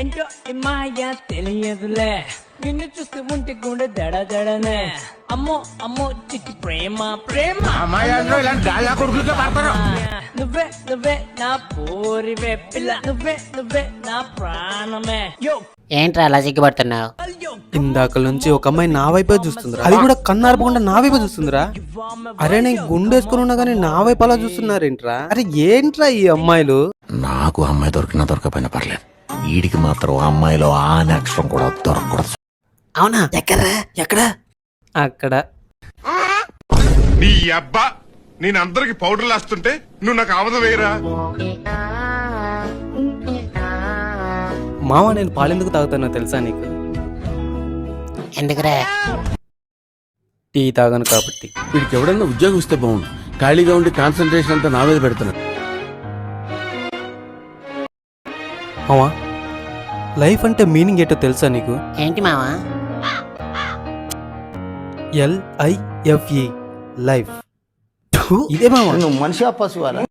ఏంటో ఈ మాయ తెలియదులే నిన్ను చూస్తూ ఉంటే కూడా దడదడనే అమ్మో అమ్మో చిట్టి ప్రేమ ప్రేమ నువ్వే నువ్వే నా పూరివే పిల్ల నువ్వే నా ప్రాణమే యో ఏంట్రా అలా సిగ్గుపడుతున్నావు? ఇందాక నుంచి ఒక అమ్మాయి నా వైపే చూస్తుందిరా, అది కూడా కన్నారపకుండా నా వైపే చూస్తుందిరా. అరే నేను గుండేసుకుని ఉన్నా కానీ నా వైపు అలా చూస్తున్నారేంట్రా? అరే ఏంట్రా ఈ అమ్మాయిలు? నాకు అమ్మాయి దొరికినా దొరకపోయినా పర్లేదు, వీడికి మాత్రం అమ్మాయిలో ఆ అక్షరం కూడా దొరకకూడదు. అవునా? ఎక్కడ? అక్కడ నీ అబ్బా నేను అందరికి పౌడర్ లాస్తుంటే నువ్వు నాకు ఆవద వేయరా. మామ నేను పాలెందుకు తాగుతానో తెలుసా నీకు? ఎందుకురా? టీ తాగను కాబట్టి. వీడికి ఎవడన్నా ఉద్యోగం ఇస్తే బాగుండు, ఖాళీగా ఉండి కాన్సన్ట్రేషన్ అంతా నా మీద పెడుతున్నాడు. మామా లైఫ్ అంటే మీనింగ్ ఏంటో తెలుసా నీకు? ఏంటి మావా? LIFE life. ఇదే మామ. నువ్వు మనిషి పశువారా?